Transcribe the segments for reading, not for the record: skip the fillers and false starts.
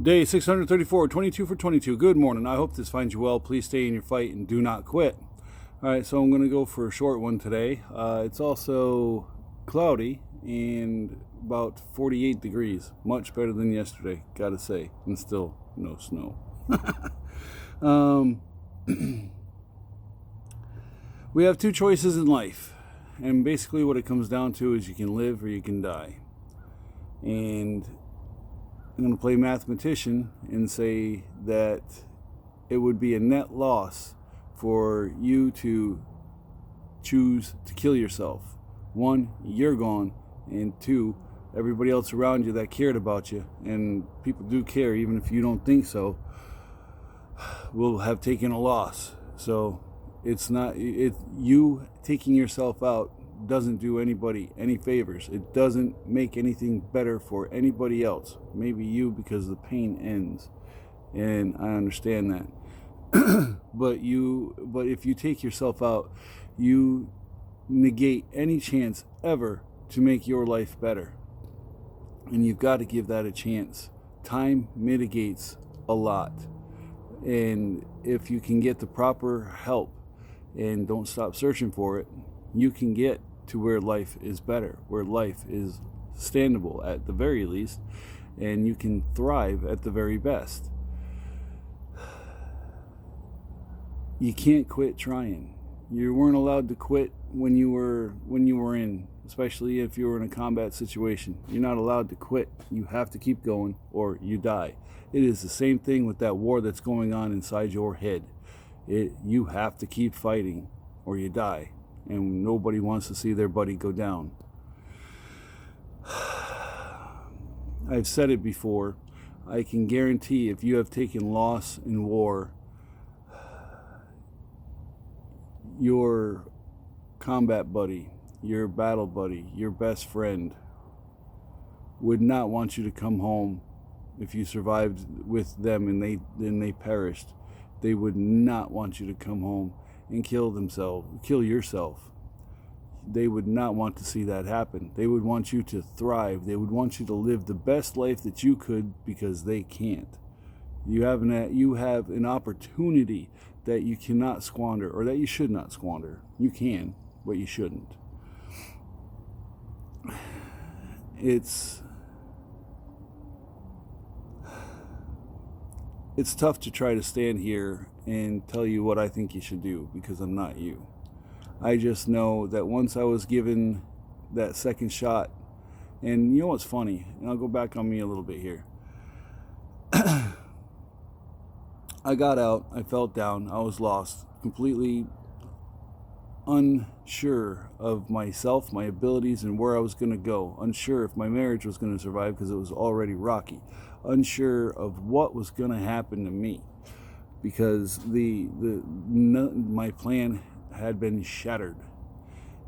Day 634, 22 for 22. Good morning. I hope this finds you well. Please stay in your fight and do not quit. All right, so I'm going to go for a short one today. It's also cloudy and about 48 degrees. Much better than yesterday, gotta say. And still no snow. We have two choices in life. And basically what it comes down to is you can live or you can die. And I'm going to play mathematician and say that it would be a net loss for you to choose to kill yourself. One, you're gone, and two, everybody else around you that cared about you, and people do care even if you don't think so, will have taken a loss. So it's not you taking yourself out doesn't do anybody any favors. It doesn't make anything better for anybody else. Maybe you, because the pain ends, and I understand that. but if you take yourself out, you negate any chance ever to make your life better, and you've got to give that a chance. Time mitigates a lot, and if you can get the proper help and don't stop searching for it, you can get to where life is better, where life is standable at the very least, and you can thrive at the very best. You can't quit trying. You weren't allowed to quit when you were in, especially if you were in a combat situation. You're not allowed to quit. You have to keep going or you die. It is the same thing with that war that's going on inside your head. You have to keep fighting or you die. And nobody wants to see their buddy go down. I've said it before. I can guarantee if you have taken loss in war, your combat buddy, your battle buddy, your best friend would not want you to come home if you survived with them and they perished. They would not want you to come home and kill yourself. They would not want to see that happen. They would want you to thrive. They would want you to live the best life that you could, because they can't. You have an opportunity that you cannot squander, or that you should not squander. You can, but you shouldn't. It's tough to try to stand here and tell you what I think you should do, because I'm not you. I just know that once I was given that second shot, and you know what's funny, and I'll go back on me a little bit here. I got out, I felt down, I was lost, completely unsure of myself, my abilities, and where I was going to go. Unsure if my marriage was going to survive because it was already rocky. Unsure of what was going to happen to me, because my plan had been shattered,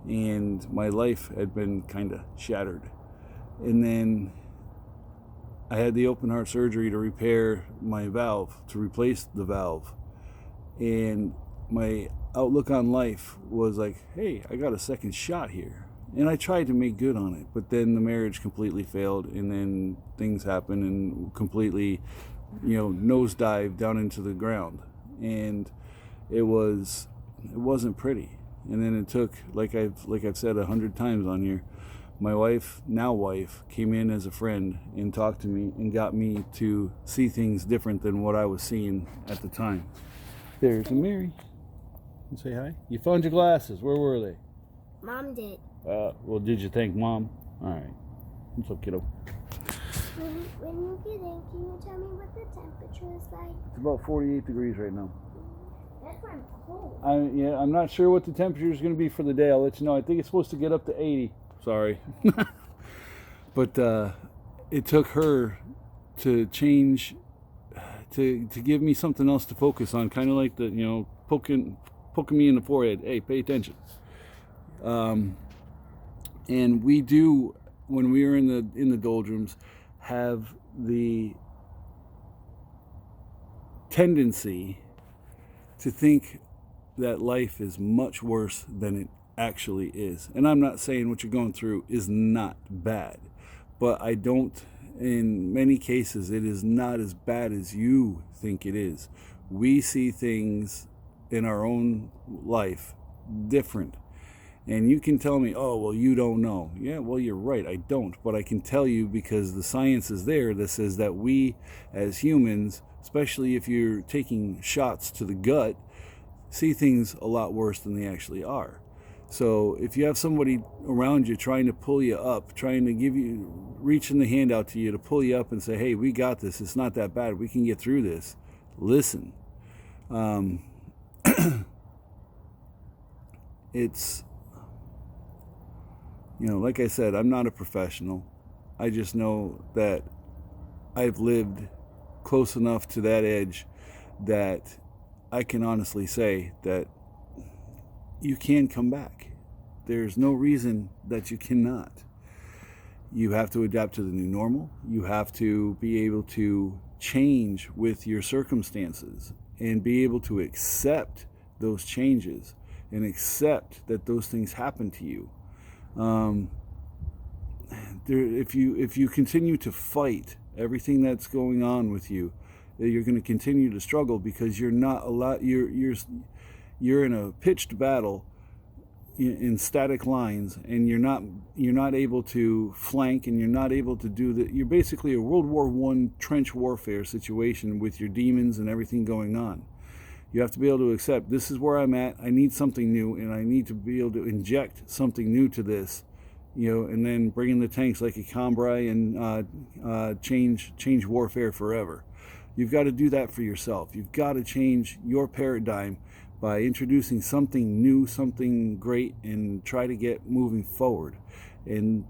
and my life had been kind of shattered. And then I had the open heart surgery to repair my valve, to replace the valve, and my outlook on life was like, hey, I got a second shot here. And I tried to make good on it, but then the marriage completely failed, and then things happened and completely, nosedived down into the ground. And it wasn't pretty. And then it took, like I've said 100 times on here, my wife came in as a friend and talked to me and got me to see things different than what I was seeing at the time. There's Mary. You say hi. You found your glasses. Where were they? Mom did. Well, did you thank Mom? All right. What's up, kiddo? When you get in, can you tell me what the temperature is like? It's about 48 degrees right now. That's not cold. I'm not sure what the temperature is going to be for the day. I'll let you know. I think it's supposed to get up to 80. Sorry. But it took her to change, to give me something else to focus on, kind of like the, poking me in the forehead. Hey, pay attention. And we do, when we are in the doldrums, have the tendency to think that life is much worse than it actually is. And I'm not saying what you're going through is not bad, but I don't in many cases, it is not as bad as you think it is. We see things in our own life different. And you can tell me, oh, well, you don't know. Yeah, well, you're right, I don't. But I can tell you because the science is there that says that we as humans, especially if you're taking shots to the gut, see things a lot worse than they actually are. So if you have somebody around you trying to pull you up, trying to give you, reaching the hand out to you to pull you up and say, hey, we got this, it's not that bad, we can get through this, listen. It's, like I said, I'm not a professional. I just know that I've lived close enough to that edge that I can honestly say that you can come back. There's no reason that you cannot. You have to adapt to the new normal. You have to be able to change with your circumstances and be able to accept those changes and accept that those things happen to you. If you continue to fight everything that's going on with you, you're going to continue to struggle because you're not allowed. You're in a pitched battle in static lines, and you're not able to flank, and you're not able to do that. You're basically a World War I trench warfare situation with your demons and everything going on. You have to be able to accept, this is where I'm at, I need something new, and I need to be able to inject something new to this, and then bring in the tanks like a Cambrai and change warfare forever. You've got to do that for yourself. You've got to change your paradigm by introducing something new, something great, and try to get moving forward. And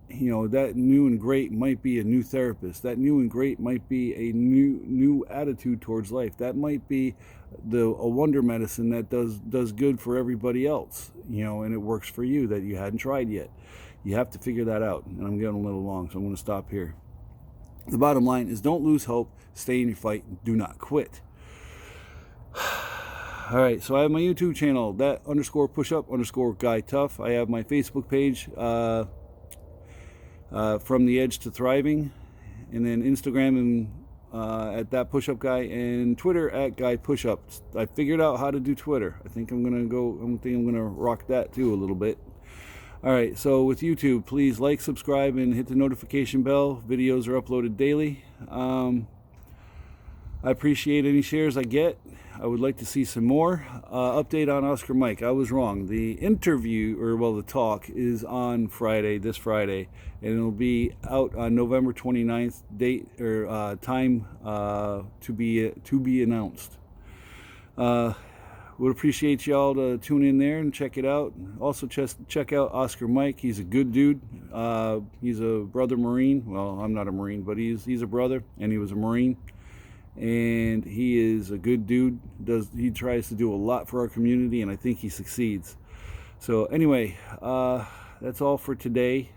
that new and great might be a new therapist. That new and great might be a new attitude towards life. That might be a wonder medicine that does good for everybody else, and it works for you that you hadn't tried yet. You have to figure that out. And I'm getting a little long, so I'm going to stop here. The bottom line is, don't lose hope, stay in your fight, and do not quit. All right, so I have my YouTube channel, _pushup_guy tough. I have my Facebook page, From the Edge to Thriving, and then Instagram and at that pushup guy, and Twitter at guy pushup. I figured out how to do Twitter. I think I'm gonna rock that too a little bit. All right, so with YouTube, please like, subscribe, and hit the notification bell. Videos are uploaded daily. I appreciate any shares I get. I would like to see some more. Update on Oscar Mike. I was wrong. The interview, the talk, is on Friday, this Friday, and it'll be out on November 29th. Date or time to be announced. Would appreciate y'all to tune in there and check it out. Also, check out Oscar Mike. He's a good dude. He's a brother Marine. Well, I'm not a Marine, but he's a brother, and he was a Marine. And he is a good dude. He tries to do a lot for our community, and I think he succeeds. So anyway, that's all for today.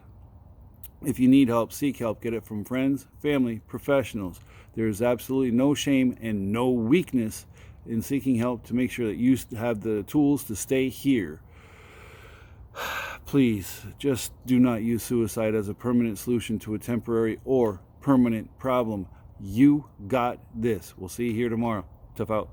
If you need help, seek help. Get it from friends, family, professionals. There's absolutely no shame and no weakness in seeking help to make sure that you have the tools to stay here. Please, just do not use suicide as a permanent solution to a temporary or permanent problem. You got this. We'll see you here tomorrow. Tough out.